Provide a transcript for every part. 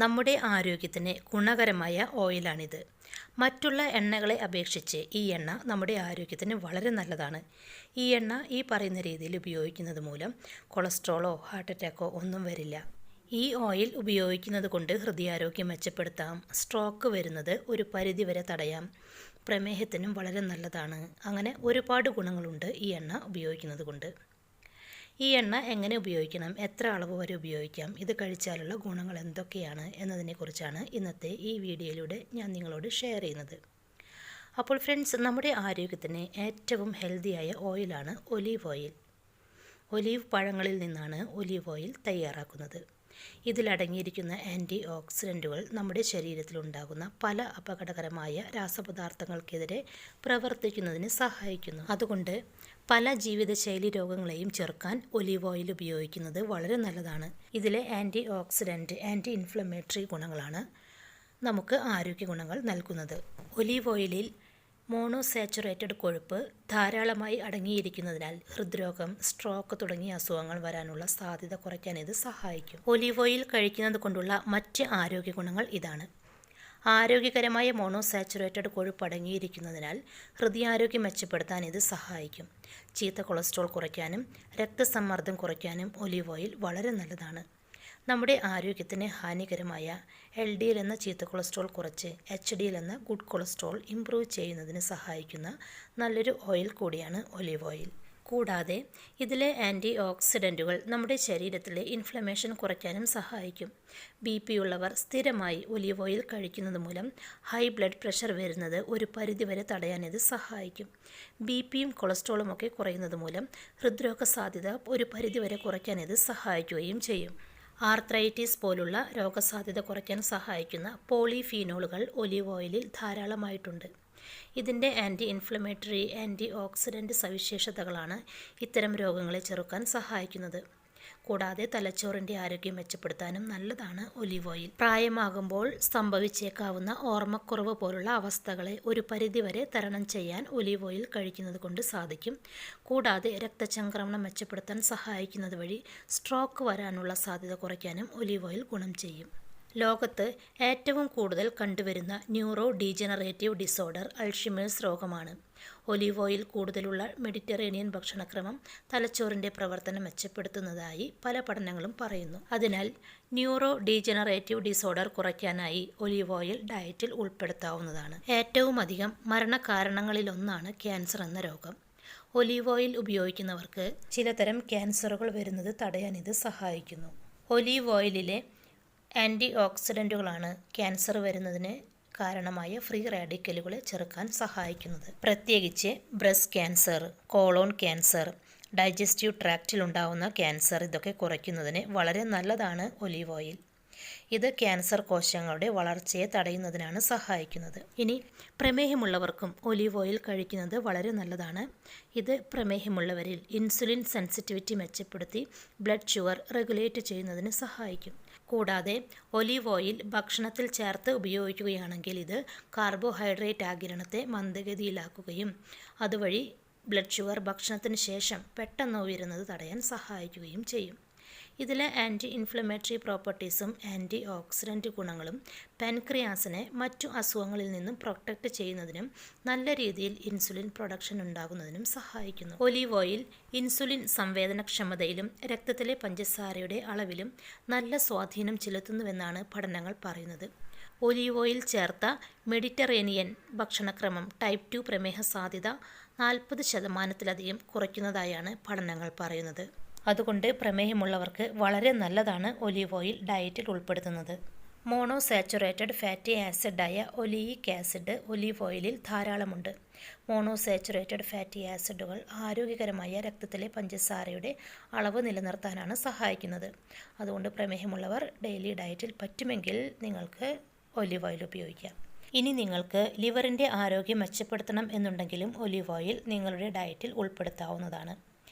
നമ്മുടെ ആരോഗ്യത്തിന് ഗുണകരമായ ഓയിലാണിത്. മറ്റുള്ള എണ്ണകളെ അപേക്ഷിച്ച് ഈ എണ്ണ നമ്മുടെ ആരോഗ്യത്തിന് വളരെ നല്ലതാണ്. ഈ എണ്ണ ഈ പറയുന്ന രീതിയിൽ ഉപയോഗിക്കുന്നത് മൂലം കൊളസ്ട്രോളോ ഹാർട്ട് അറ്റാക്കോ ഒന്നും വരില്ല. ഈ ഓയിൽ ഉപയോഗിക്കുന്നത് കൊണ്ട് ഹൃദയാരോഗ്യം മെച്ചപ്പെടുത്താം, സ്ട്രോക്ക് വരുന്നത് ഒരു പരിധിവരെ തടയാം, പ്രമേഹത്തിനും വളരെ നല്ലതാണ്. അങ്ങനെ ഒരുപാട് ഗുണങ്ങളുണ്ട് ഈ എണ്ണ ഉപയോഗിക്കുന്നത് കൊണ്ട്. ഈ എണ്ണ എങ്ങനെ ഉപയോഗിക്കണം, എത്ര അളവ് വരെ ഉപയോഗിക്കാം, ഇത് കഴിച്ചാലുള്ള ഗുണങ്ങൾ എന്തൊക്കെയാണ് എന്നതിനെക്കുറിച്ചാണ് ഇന്നത്തെ ഈ വീഡിയോയിലൂടെ ഞാൻ നിങ്ങളോട് ഷെയർ ചെയ്യുന്നത്. അപ്പോൾ ഫ്രണ്ട്സ്, നമ്മുടെ ആരോഗ്യത്തിന് ഏറ്റവും ഹെൽത്തിയായ ഓയിലാണ് ഒലീവ് ഓയിൽ. ഒലീവ് പഴങ്ങളിൽ നിന്നാണ് ഒലീവ് ഓയിൽ തയ്യാറാക്കുന്നത്. ഇതിലടങ്ങിയിരിക്കുന്ന ആൻറ്റി ഓക്സിഡൻറ്റുകൾ നമ്മുടെ ശരീരത്തിലുണ്ടാകുന്ന പല അപകടകരമായ രാസപദാർത്ഥങ്ങൾക്കെതിരെ പ്രവർത്തിക്കുന്നതിന് സഹായിക്കുന്നു. അതുകൊണ്ട് പല ജീവിതശൈലി രോഗങ്ങളെയും ചെറുക്കാൻ ഒലീവ് ഓയിൽ ഉപയോഗിക്കുന്നത് വളരെ നല്ലതാണ്. ഇതിലെ ആൻറ്റി ഓക്സിഡൻറ്റ്, ആൻറ്റി ഇൻഫ്ലമേറ്ററി ഗുണങ്ങളാണ് നമുക്ക് ആരോഗ്യ ഗുണങ്ങൾ നൽകുന്നത്. ഒലീവ് ഓയിലിൽ മോണോസാച്ചുറേറ്റഡ് കൊഴുപ്പ് ധാരാളമായി അടങ്ങിയിരിക്കുന്നതിനാൽ ഹൃദ്രോഗം, സ്ട്രോക്ക് തുടങ്ങിയ അസുഖങ്ങൾ വരാനുള്ള സാധ്യത കുറയ്ക്കാൻ ഇത് സഹായിക്കും. ഒലീവ് ഓയിൽ കഴിക്കുന്നത് കൊണ്ടുള്ള മറ്റ് ആരോഗ്യ ഗുണങ്ങൾ ഇതാണ്. ആരോഗ്യകരമായ മോണോസാച്ചുറേറ്റഡ് കൊഴുപ്പ് അടങ്ങിയിരിക്കുന്നതിനാൽ ഹൃദയാരോഗ്യം മെച്ചപ്പെടുത്താൻ ഇത് സഹായിക്കും. ചീത്ത കൊളസ്ട്രോൾ കുറയ്ക്കാനും രക്തസമ്മർദ്ദം കുറയ്ക്കാനും ഒലീവ് ഓയിൽ വളരെ നല്ലതാണ്. നമ്മുടെ ആരോഗ്യത്തിന് ഹാനികരമായ LDL എന്ന ചീത്ത കൊളസ്ട്രോൾ കുറച്ച് HDL എന്ന ഗുഡ് കൊളസ്ട്രോൾ ഇംപ്രൂവ് ചെയ്യുന്നതിന് സഹായിക്കുന്ന നല്ലൊരു ഓയിൽ കൂടിയാണ് ഒലീവ് ഓയിൽ. കൂടാതെ ഇതിലെ ആൻറ്റി ഓക്സിഡൻറ്റുകൾ നമ്മുടെ ശരീരത്തിലെ ഇൻഫ്ലമേഷൻ കുറയ്ക്കാനും സഹായിക്കും. BP ഉള്ളവർ സ്ഥിരമായി ഒലീവ് ഓയിൽ കഴിക്കുന്നത് മൂലം ഹൈ ബ്ലഡ് പ്രഷർ വരുന്നത് ഒരു പരിധിവരെ തടയാൻ ഇത് സഹായിക്കും. BPയും കൊളസ്ട്രോളും ഒക്കെ കുറയുന്നത് മൂലം ഹൃദ്രോഗ സാധ്യത ഒരു പരിധിവരെ കുറയ്ക്കാൻ ഇത് സഹായിക്കുകയും ചെയ്യും. ആർത്രൈറ്റിസ് പോലുള്ള രോഗസാധ്യത കുറയ്ക്കാൻ സഹായിക്കുന്ന പോളിഫീനോളുകൾ ഒലീവ് ഓയിലിൽ ധാരാളമായിട്ടുണ്ട്. ഇതിൻ്റെ ആൻറ്റി ഇൻഫ്ലമേറ്ററി, ആൻറ്റി ഓക്സിഡൻറ്റ് സവിശേഷതകളാണ് ഇത്തരം രോഗങ്ങളെ ചെറുക്കാൻ സഹായിക്കുന്നത്. കൂടാതെ തലച്ചോറിൻ്റെ ആരോഗ്യം മെച്ചപ്പെടുത്താനും നല്ലതാണ് ഒലീവ് ഓയിൽ. പ്രായമാകുമ്പോൾ സംഭവിച്ചേക്കാവുന്ന ഓർമ്മക്കുറവ് പോലുള്ള അവസ്ഥകളെ ഒരു പരിധിവരെ തരണം ചെയ്യാൻ ഒലീവ് ഓയിൽ കഴിക്കുന്നത് കൊണ്ട് സാധിക്കും. കൂടാതെ രക്തചംക്രമണം മെച്ചപ്പെടുത്താൻ സഹായിക്കുന്നത് വഴി സ്ട്രോക്ക് വരാനുള്ള സാധ്യത കുറയ്ക്കാനും ഒലീവ് ഓയിൽ ഗുണം ചെയ്യും. ലോകത്ത് ഏറ്റവും കൂടുതൽ കണ്ടുവരുന്ന ന്യൂറോ ഡീജനറേറ്റീവ് ഡിസോർഡർ അൾഷിമേഴ്സ് രോഗമാണ്. ഒലീവ് ഓയിൽ കൂടുതലുള്ള മെഡിറ്ററേനിയൻ ഭക്ഷണക്രമം തലച്ചോറിൻ്റെ പ്രവർത്തനം മെച്ചപ്പെടുത്തുന്നതായി പല പഠനങ്ങളും പറയുന്നു. അതിനാൽ ന്യൂറോ ഡീജനറേറ്റീവ് ഡിസോർഡർ കുറയ്ക്കാനായി ഒലീവ് ഓയിൽ ഡയറ്റിൽ ഉൾപ്പെടുത്താവുന്നതാണ്. ഏറ്റവും അധികം മരണകാരണങ്ങളിലൊന്നാണ് ക്യാൻസർ എന്ന രോഗം. ഒലീവ് ഓയിൽ ഉപയോഗിക്കുന്നവർക്ക് ചിലതരം ക്യാൻസറുകൾ വരുന്നത് തടയാൻ ഇത് സഹായിക്കുന്നു. ഒലീവ് ഓയിലിലെ ആൻറ്റി ഓക്സിഡൻറ്റുകളാണ് ക്യാൻസർ വരുന്നതിന് കാരണമായ ഫ്രീ റാഡിക്കലുകളെ ചെറുക്കാൻ സഹായിക്കുന്നത്. പ്രത്യേകിച്ച് breast cancer, colon cancer, digestive ട്രാക്റ്റിലുണ്ടാവുന്ന ക്യാൻസർ, ഇതൊക്കെ കുറയ്ക്കുന്നതിന് വളരെ നല്ലതാണ് ഒലീവ് ഓയിൽ. ഇത് ക്യാൻസർ കോശങ്ങളുടെ വളർച്ചയെ തടയുന്നതിനാണ് സഹായിക്കുന്നത്. ഇനി പ്രമേഹമുള്ളവർക്കും ഒലീവ് ഓയിൽ കഴിക്കുന്നത് വളരെ നല്ലതാണ്. ഇത് പ്രമേഹമുള്ളവരിൽ ഇൻസുലിൻ സെൻസിറ്റിവിറ്റി മെച്ചപ്പെടുത്തി ബ്ലഡ് ഷുഗർ റെഗുലേറ്റ് ചെയ്യുന്നതിന് സഹായിക്കും. കൂടാതെ ഒലീവ് ഓയിൽ ഭക്ഷണത്തിൽ ചേർത്ത് ഉപയോഗിക്കുകയാണെങ്കിൽ ഇത് കാർബോഹൈഡ്രേറ്റ് ആഗിരണത്തെ മന്ദഗതിയിലാക്കുകയും അതുവഴി ബ്ലഡ് ഷുഗർ ഭക്ഷണത്തിന് ശേഷം പെട്ടെന്ന് ഉയരുന്നത് തടയാൻ സഹായിക്കുകയും ചെയ്യും. ഇതിലെ ആൻറ്റി ഇൻഫ്ലമേറ്ററി പ്രോപ്പർട്ടീസും ആൻറ്റി ഓക്സിഡൻറ്റ് ഗുണങ്ങളും പാൻക്രിയാസിനെ മറ്റു അസുഖങ്ങളിൽ നിന്നും പ്രൊട്ടക്റ്റ് ചെയ്യുന്നതിനും നല്ല രീതിയിൽ ഇൻസുലിൻ പ്രൊഡക്ഷൻ ഉണ്ടാകുന്നതിനും സഹായിക്കുന്നു. ഒലീവ് ഓയിൽ ഇൻസുലിൻ സംവേദനക്ഷമതയിലും രക്തത്തിലെ പഞ്ചസാരയുടെ അളവിലും നല്ല സ്വാധീനം ചെലുത്തുന്നുവെന്നാണ് പഠനങ്ങൾ പറയുന്നത്. ഒലീവ് ഓയിൽ ചേർത്ത മെഡിറ്ററേനിയൻ ഭക്ഷണക്രമം ടൈപ്പ് 2 പ്രമേഹ സാധ്യത 40% കുറയ്ക്കുന്നതായാണ് പഠനങ്ങൾ പറയുന്നത്. അതുകൊണ്ട് പ്രമേഹമുള്ളവർക്ക് വളരെ നല്ലതാണ് ഒലീവ് ഓയിൽ ഡയറ്റിൽ ഉൾപ്പെടുത്തുന്നത്. മോണോസാച്ചുറേറ്റഡ് ഫാറ്റി ആസിഡായ ഒലീയിക് ആസിഡ് ഒലീവ് ഓയിലിൽ ധാരാളമുണ്ട്. മോണോസാച്ചുറേറ്റഡ് ഫാറ്റി ആസിഡുകൾ ആരോഗ്യകരമായ രക്തത്തിലെ പഞ്ചസാരയുടെ അളവ് നിലനിർത്താനാണ് സഹായിക്കുന്നത്. അതുകൊണ്ട് പ്രമേഹമുള്ളവർ ഡെയിലി ഡയറ്റിൽ പറ്റുമെങ്കിൽ നിങ്ങൾക്ക് ഒലീവ് ഓയിൽ ഉപയോഗിക്കാം. ഇനി നിങ്ങൾക്ക് ലിവറിൻ്റെ ആരോഗ്യം മെച്ചപ്പെടുത്തണം എന്നുണ്ടെങ്കിലും ഒലീവ് ഓയിൽ നിങ്ങളുടെ ഡയറ്റിൽ ഉൾപ്പെടുത്താവുന്നതാണ്.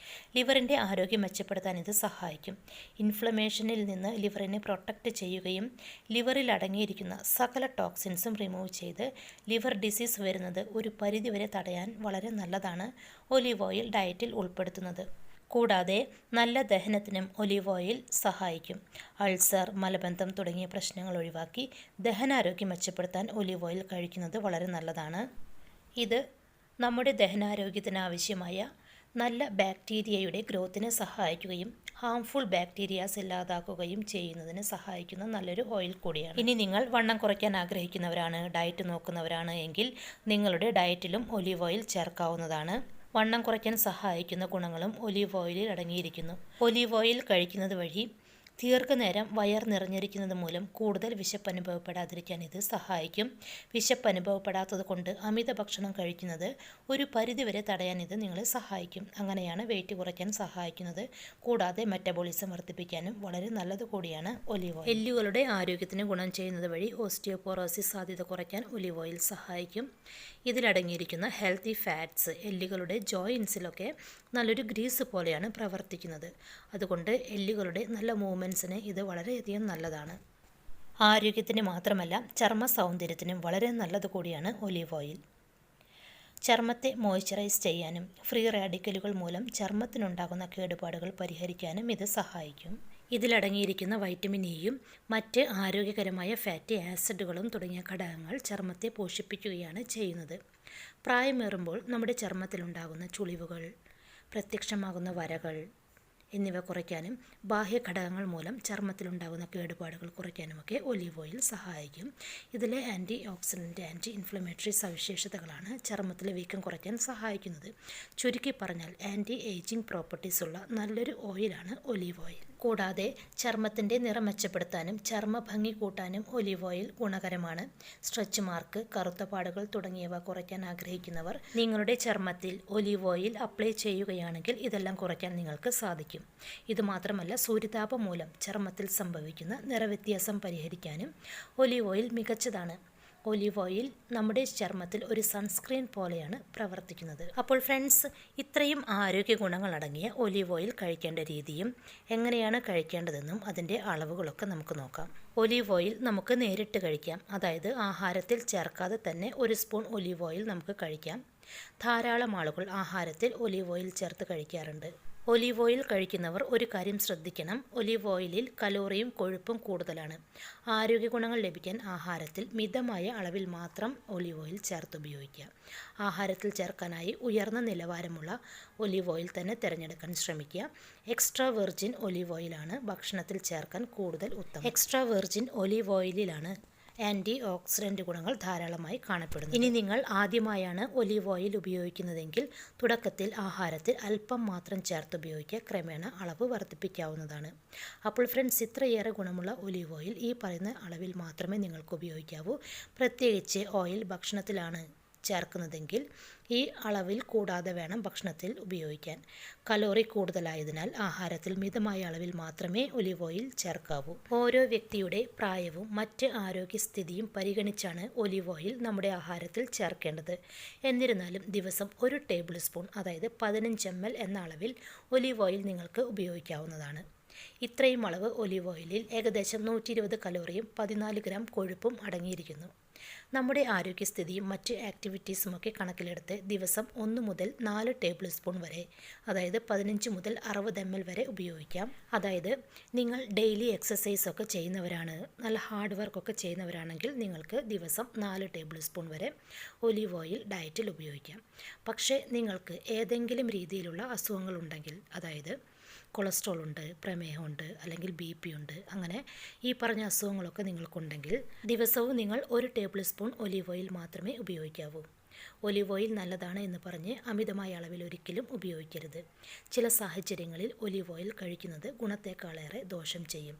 ലിവറിൻ്റെ ആരോഗ്യം മെച്ചപ്പെടുത്താൻ ഇത് സഹായിക്കും. ഇൻഫ്ലമേഷനിൽ നിന്ന് ലിവറിനെ പ്രൊട്ടക്റ്റ് ചെയ്യുകയും ലിവറിൽ അടങ്ങിയിരിക്കുന്ന സകല ടോക്സിൻസും റിമൂവ് ചെയ്ത് ലിവർ ഡിസീസ് വരുന്നത് ഒരു പരിധിവരെ തടയാൻ വളരെ നല്ലതാണ് ഒലീവ് ഓയിൽ ഡയറ്റിൽ ഉൾപ്പെടുത്തുന്നത്. കൂടാതെ നല്ല ദഹനത്തിനും ഒലീവ് ഓയിൽ സഹായിക്കും. അൾസർ, മലബന്ധം തുടങ്ങിയ പ്രശ്നങ്ങൾ ഒഴിവാക്കി ദഹനാരോഗ്യം മെച്ചപ്പെടുത്താൻ ഒലീവ് ഓയിൽ കഴിക്കുന്നത് വളരെ നല്ലതാണ്. ഇത് നമ്മുടെ ദഹനാരോഗ്യത്തിന് ആവശ്യമായ നല്ല ബാക്ടീരിയയുടെ ഗ്രോത്തിനെ സഹായിക്കുകയും ഹാംഫുൾ ബാക്ടീരിയാസ് ഇല്ലാതാക്കുകയും ചെയ്യുന്നതിന് സഹായിക്കുന്ന നല്ലൊരു ഓയിൽ കൂടിയാണ്. ഇനി നിങ്ങൾ വണ്ണം കുറയ്ക്കാൻ ആഗ്രഹിക്കുന്നവരാണ്, ഡയറ്റ് നോക്കുന്നവരാണ് എങ്കിൽ നിങ്ങളുടെ ഡയറ്റിലും ഒലീവ് ഓയിൽ ചേർക്കാവുന്നതാണ്. വണ്ണം കുറയ്ക്കാൻ സഹായിക്കുന്ന ഗുണങ്ങളും ഒലീവ് ഓയിലിൽ അടങ്ങിയിരിക്കുന്നു. ഒലീവ് ഓയിൽ കഴിക്കുന്നത് വഴി ദീർഘനേരം വയർ നിറഞ്ഞിരിക്കുന്നത് മൂലം കൂടുതൽ വിശപ്പ് അനുഭവപ്പെടാതിരിക്കാൻ ഇത് സഹായിക്കും. വിശപ്പ് അനുഭവപ്പെടാത്തത് കൊണ്ട് അമിത ഭക്ഷണം കഴിക്കുന്നത് ഒരു പരിധിവരെ തടയാൻ ഇത് നിങ്ങളെ സഹായിക്കും. അങ്ങനെയാണ് വെയിറ്റ് കുറയ്ക്കാൻ സഹായിക്കുന്നത്. കൂടാതെ മെറ്റബോളിസം വർദ്ധിപ്പിക്കാനും വളരെ നല്ലത് കൂടിയാണ് ഒലീവ് ഓയിൽ. എല്ലുകളുടെ ആരോഗ്യത്തിന് ഗുണം ചെയ്യുന്നത് വഴി ഓസ്റ്റിയോപോറോസിസ് സാധ്യത കുറയ്ക്കാൻ ഒലീവ് ഓയിൽ സഹായിക്കും. ഇതിലടങ്ങിയിരിക്കുന്ന ഹെൽത്തി ഫാറ്റ്സ് എല്ലുകളുടെ ജോയിൻസിലൊക്കെ നല്ലൊരു ഗ്രീസ് പോലെയാണ് പ്രവർത്തിക്കുന്നത്. അതുകൊണ്ട് എല്ലുകളുടെ നല്ല മൂവ്മെൻറ്റ്സിന് ഇത് വളരെയധികം നല്ലതാണ്. ആരോഗ്യത്തിന് മാത്രമല്ല ചർമ്മ സൗന്ദര്യത്തിനും വളരെ നല്ലത് കൂടിയാണ് ഒലീവ് ഓയിൽ. ചർമ്മത്തെ മോയ്സ്ചറൈസ് ചെയ്യാനും ഫ്രീ റാഡിക്കലുകൾ മൂലം ചർമ്മത്തിനുണ്ടാകുന്ന കേടുപാടുകൾ പരിഹരിക്കാനും ഇത് സഹായിക്കും. ഇതിലടങ്ങിയിരിക്കുന്ന വൈറ്റമിൻ ഇയും മറ്റ് ആരോഗ്യകരമായ ഫാറ്റി ആസിഡുകളും തുടങ്ങിയ ഘടകങ്ങൾ ചർമ്മത്തെ പോഷിപ്പിക്കുകയാണ് ചെയ്യുന്നത്. പ്രായമേറുമ്പോൾ നമ്മുടെ ചർമ്മത്തിലുണ്ടാകുന്ന ചുളിവുകൾ, പ്രത്യക്ഷമാകുന്ന വരകൾ എന്നിവ കുറയ്ക്കാനും ബാഹ്യഘടകങ്ങൾ മൂലം ചർമ്മത്തിലുണ്ടാകുന്ന കേടുപാടുകൾ കുറയ്ക്കാനുമൊക്കെ ഒലീവ് ഓയിൽ സഹായിക്കും. ഇതിലെ ആൻറ്റി ഓക്സിഡൻറ്റ്, ആൻറ്റി ഇൻഫ്ലമേറ്ററി സവിശേഷതകളാണ് ചർമ്മത്തിലെ വീക്കം കുറയ്ക്കാൻ സഹായിക്കുന്നത്. ചുരുക്കി പറഞ്ഞാൽ ആൻറ്റി ഏജിങ് പ്രോപ്പർട്ടീസ് ഉള്ള നല്ലൊരു ഓയിലാണ് ഒലീവ് ഓയിൽ. കൂടാതെ ചർമ്മത്തിൻ്റെ നിറം മെച്ചപ്പെടുത്താനും ചർമ്മ ഭംഗി കൂട്ടാനും ഒലീവ് ഓയിൽ ഗുണകരമാണ്. സ്ട്രെച്ച് മാർക്ക്, കറുത്ത പാടുകൾ തുടങ്ങിയവ കുറയ്ക്കാൻ ആഗ്രഹിക്കുന്നവർ നിങ്ങളുടെ ചർമ്മത്തിൽ ഒലീവ് ഓയിൽ അപ്ലൈ ചെയ്യുകയാണെങ്കിൽ ഇതെല്ലാം കുറയ്ക്കാൻ നിങ്ങൾക്ക് സാധിക്കും. ഇതുമാത്രമല്ല, സൂര്യതാപം മൂലം ചർമ്മത്തിൽ സംഭവിക്കുന്ന നിറവ്യത്യാസം പരിഹരിക്കാനും ഒലീവ് ഓയിൽ മികച്ചതാണ്. ഒലീവ് ഓയിൽ നമ്മുടെ ചർമ്മത്തിൽ ഒരു സൺസ്ക്രീൻ പോലെയാണ് പ്രവർത്തിക്കുന്നത്. അപ്പോൾ ഫ്രണ്ട്സ്, ഇത്രയും ആരോഗ്യ ഗുണങ്ങൾ അടങ്ങിയ ഒലീവ് ഓയിൽ കഴിക്കേണ്ട രീതിയും എങ്ങനെയാണ് കഴിക്കേണ്ടതെന്നും അതിൻ്റെ അളവുകളൊക്കെ നമുക്ക് നോക്കാം. ഒലീവ് ഓയിൽ നമുക്ക് നേരിട്ട് കഴിക്കാം. അതായത് ആഹാരത്തിൽ ചേർക്കാതെ തന്നെ 1 സ്പൂൺ ഒലീവ് ഓയിൽ നമുക്ക് കഴിക്കാം. ധാരാളം ആളുകൾ ആഹാരത്തിൽ ഒലീവ് ഓയിൽ ചേർത്ത് കഴിക്കാറുണ്ട്. ഒലീവ് ഓയിൽ കഴിക്കുന്നവർ ഒരു കാര്യം ശ്രദ്ധിക്കണം. ഒലീവ് ഓയിലിൽ കലോറിയും കൊഴുപ്പും കൂടുതലാണ്. ആരോഗ്യ ഗുണങ്ങൾ ലഭിക്കാൻ ആഹാരത്തിൽ മിതമായ അളവിൽ മാത്രം ഒലീവ് ഓയിൽ ചേർത്ത് ഉപയോഗിക്കുക. ആഹാരത്തിൽ ചേർക്കാനായി ഉയർന്ന നിലവാരമുള്ള ഒലീവ് ഓയിൽ തന്നെ തിരഞ്ഞെടുക്കാൻ ശ്രമിക്കുക. എക്സ്ട്രാ വെർജിൻ ഒലീവ് ഓയിലാണ് ഭക്ഷണത്തിൽ ചേർക്കാൻ കൂടുതൽ ഉത്തമം. എക്സ്ട്രാ വെർജിൻ ഒലീവ് ഓയിലിലാണ് ആൻറ്റി ഓക്സിഡൻറ്റ് ഗുണങ്ങൾ ധാരാളമായി കാണപ്പെടുന്നു. ഇനി നിങ്ങൾ ആദ്യമായാണ് ഒലീവ് ഓയിൽ ഉപയോഗിക്കുന്നതെങ്കിൽ തുടക്കത്തിൽ ആഹാരത്തിൽ അല്പം മാത്രം ചേർത്ത് ഉപയോഗിക്കുക. ക്രമേണ അളവ് വർദ്ധിപ്പിക്കാവുന്നതാണ്. അപ്പോൾ ഫ്രണ്ട്സ്, ഇത്രയേറെ ഗുണമുള്ള ഒലീവ് ഓയിൽ ഈ പറയുന്ന അളവിൽ മാത്രമേ നിങ്ങൾക്ക് ഉപയോഗിക്കാവൂ. പ്രത്യേകിച്ച് ഓയിൽ ഭക്ഷണത്തിലാണ് ചേർക്കുന്നതെങ്കിൽ ഈ അളവിൽ കൂടാതെ വേണം ഭക്ഷണത്തിൽ ഉപയോഗിക്കാൻ. കലോറി കൂടുതലായതിനാൽ ആഹാരത്തിൽ മിതമായ അളവിൽ മാത്രമേ ഒലീവ് ഓയിൽ ചേർക്കാവൂ. ഓരോ വ്യക്തിയുടെ പ്രായവും മറ്റ് ആരോഗ്യസ്ഥിതിയും പരിഗണിച്ചാണ് ഒലീവ് ഓയിൽ നമ്മുടെ ആഹാരത്തിൽ ചേർക്കേണ്ടത്. എന്നിരുന്നാലും ദിവസം 1 ടേബിൾ സ്പൂൺ, അതായത് 15 ml എന്ന അളവിൽ ഒലീവ് ഓയിൽ നിങ്ങൾക്ക് ഉപയോഗിക്കാവുന്നതാണ്. ഇത്രയും അളവ് ഒലീവ് ഓയിലിൽ ഏകദേശം 120 കലോറിയും 14 ഗ്രാം കൊഴുപ്പും അടങ്ങിയിരിക്കുന്നു. നമ്മുടെ ആരോഗ്യസ്ഥിതിയും മറ്റ് ആക്ടിവിറ്റീസുമൊക്കെ കണക്കിലെടുത്ത് ദിവസം 1 മുതൽ 4 ടേബിൾ സ്പൂൺ വരെ, അതായത് 15 മുതൽ 60 ml വരെ ഉപയോഗിക്കാം. അതായത് നിങ്ങൾ ഡെയിലി എക്സസൈസൊക്കെ ചെയ്യുന്നവരാണ്, നല്ല ഹാർഡ് വർക്കൊക്കെ ചെയ്യുന്നവരാണെങ്കിൽ നിങ്ങൾക്ക് ദിവസം 4 ടേബിൾ സ്പൂൺ വരെ ഒലീവ് ഓയിൽ ഡയറ്റിൽ ഉപയോഗിക്കാം. പക്ഷേ നിങ്ങൾക്ക് ഏതെങ്കിലും രീതിയിലുള്ള അസുഖങ്ങളുണ്ടെങ്കിൽ, അതായത് കൊളസ്ട്രോൾ ഉണ്ട്, പ്രമേഹമുണ്ട്, അല്ലെങ്കിൽ BP ഉണ്ട്, അങ്ങനെ ഈ പറഞ്ഞ അസുഖങ്ങളൊക്കെ നിങ്ങൾക്കുണ്ടെങ്കിൽ ദിവസവും നിങ്ങൾ 1 ടേബിൾ സ്പൂൺ ഒലീവ് ഓയിൽ മാത്രമേ ഉപയോഗിക്കാവൂ. ഒലീവ് ഓയിൽ നല്ലതാണ് എന്ന് പറഞ്ഞ് അമിതമായ അളവിൽ ഒരിക്കലും ഉപയോഗിക്കരുത്. ചില സാഹചര്യങ്ങളിൽ ഒലീവ് ഓയിൽ കഴിക്കുന്നത് ഗുണത്തേക്കാളേറെ ദോഷം ചെയ്യും.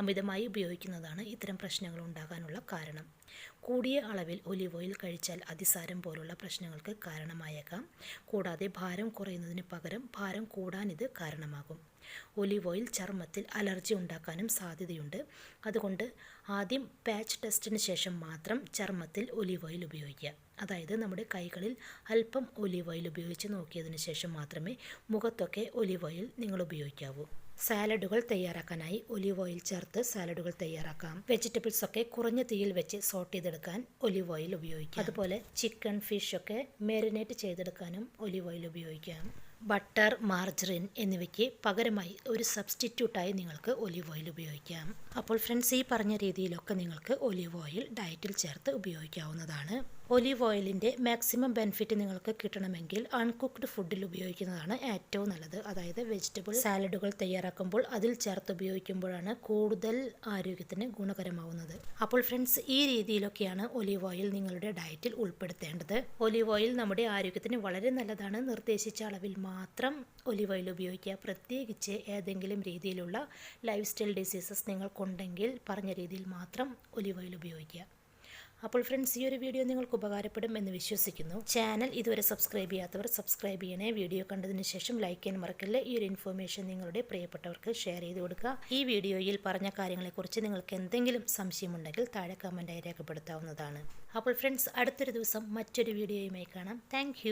അമിതമായി ഉപയോഗിക്കുന്നതാണ് ഇത്തരം പ്രശ്നങ്ങൾ ഉണ്ടാകാനുള്ള കാരണം. കൂടിയ അളവിൽ ഒലീവ് ഓയിൽ കഴിച്ചാൽ അതിസാരം പോലുള്ള പ്രശ്നങ്ങൾക്ക് കാരണമായേക്കാം. കൂടാതെ ഭാരം കുറയുന്നതിന് പകരം ഭാരം കൂടാൻ ഇത് കാരണമാകും. ഒലീവ് ഓയിൽ ചർമ്മത്തിൽ അലർജി ഉണ്ടാക്കാനും സാധ്യതയുണ്ട്. അതുകൊണ്ട് ആദ്യം പാച്ച് ടെസ്റ്റിന് ശേഷം മാത്രം ചർമ്മത്തിൽ ഒലീവ് ഓയിൽ ഉപയോഗിക്കുക. അതായത് നമ്മുടെ കൈകളിൽ അല്പം ഒലീവ് ഓയിൽ ഉപയോഗിച്ച് നോക്കിയതിന് ശേഷം മാത്രമേ മുഖത്തൊക്കെ ഒലീവ് ഓയിൽ നിങ്ങൾ ഉപയോഗിക്കാവൂ. സാലഡുകൾ തയ്യാറാക്കാനായി ഒലീവ് ഓയിൽ ചേർത്ത് സാലഡുകൾ തയ്യാറാക്കാം. വെജിറ്റബിൾസ് ഒക്കെ കുറഞ്ഞ തീയിൽ വെച്ച് സോട്ട് ചെയ്തെടുക്കാൻ ഒലീവ് ഓയിൽ ഉപയോഗിക്കാം. അതുപോലെ ചിക്കൻ, ഫിഷ് ഒക്കെ മാരിനേറ്റ് ചെയ്തെടുക്കാനും ഒലീവ് ഓയിൽ ഉപയോഗിക്കാം. ബട്ടർ, മാർജറിൻ എന്നിവയ്ക്ക് പകരമായി ഒരു സബ്സ്റ്റിറ്റ്യൂട്ടായി നിങ്ങൾക്ക് ഒലീവ് ഓയിൽ ഉപയോഗിക്കാം. അപ്പോൾ ഫ്രണ്ട്സ്, ഈ പറഞ്ഞ രീതിയിലൊക്കെ നിങ്ങൾക്ക് ഒലീവ് ഓയിൽ ഡയറ്റിൽ ചേർത്ത് ഉപയോഗിക്കാവുന്നതാണ്. ഒലീവ് ഓയിലിൻ്റെ മാക്സിമം ബെനിഫിറ്റ് നിങ്ങൾക്ക് കിട്ടണമെങ്കിൽ അൺകുക്ക്ഡ് ഫുഡിൽ ഉപയോഗിക്കുന്നതാണ് ഏറ്റവും നല്ലത്. അതായത് വെജിറ്റബിൾ സാലഡുകൾ തയ്യാറാക്കുമ്പോൾ അതിൽ ചേർത്ത് ഉപയോഗിക്കുമ്പോഴാണ് കൂടുതൽ ആരോഗ്യത്തിന് ഗുണകരമാവുന്നത്. അപ്പോൾ ഫ്രണ്ട്സ്, ഈ രീതിയിലൊക്കെയാണ് ഒലീവ് ഓയിൽ നിങ്ങളുടെ ഡയറ്റിൽ ഉൾപ്പെടുത്തേണ്ടത്. ഒലീവ് ഓയിൽ നമ്മുടെ ആരോഗ്യത്തിന് വളരെ നല്ലതാണ്. നിർദ്ദേശിച്ച അളവിൽ മാത്രം ഒലീവ് ഓയിൽ ഉപയോഗിക്കുക. പ്രത്യേകിച്ച് ഏതെങ്കിലും രീതിയിലുള്ള ലൈഫ് സ്റ്റൈൽ ഡിസീസസ് നിങ്ങൾക്കുണ്ടെങ്കിൽ പറഞ്ഞ രീതിയിൽ മാത്രം ഒലീവ് ഓയിൽ ഉപയോഗിക്കുക. അപ്പോൾ ഫ്രണ്ട്സ്, ഈ ഒരു വീഡിയോ നിങ്ങൾക്ക് ഉപകാരപ്പെടും എന്ന് വിശ്വസിക്കുന്നു. ചാനൽ ഇതുവരെ സബ്സ്ക്രൈബ് ചെയ്യാത്തവർ സബ്സ്ക്രൈബ് ചെയ്യണേ. വീഡിയോ കണ്ടതിന് ശേഷം ലൈക്ക് ചെയ്യാൻ മറക്കല്ലേ. ഈ ഒരു ഇൻഫോർമേഷൻ നിങ്ങളുടെ പ്രിയപ്പെട്ടവർക്ക് ഷെയർ ചെയ്ത് കൊടുക്കുക. ഈ വീഡിയോയിൽ പറഞ്ഞ കാര്യങ്ങളെക്കുറിച്ച് നിങ്ങൾക്ക് എന്തെങ്കിലും സംശയമുണ്ടെങ്കിൽ താഴെ കമൻറ്റായി രേഖപ്പെടുത്താവുന്നതാണ്. അപ്പോൾ ഫ്രണ്ട്സ്, അടുത്തൊരു ദിവസം മറ്റൊരു വീഡിയോയുമായി കാണാം. താങ്ക്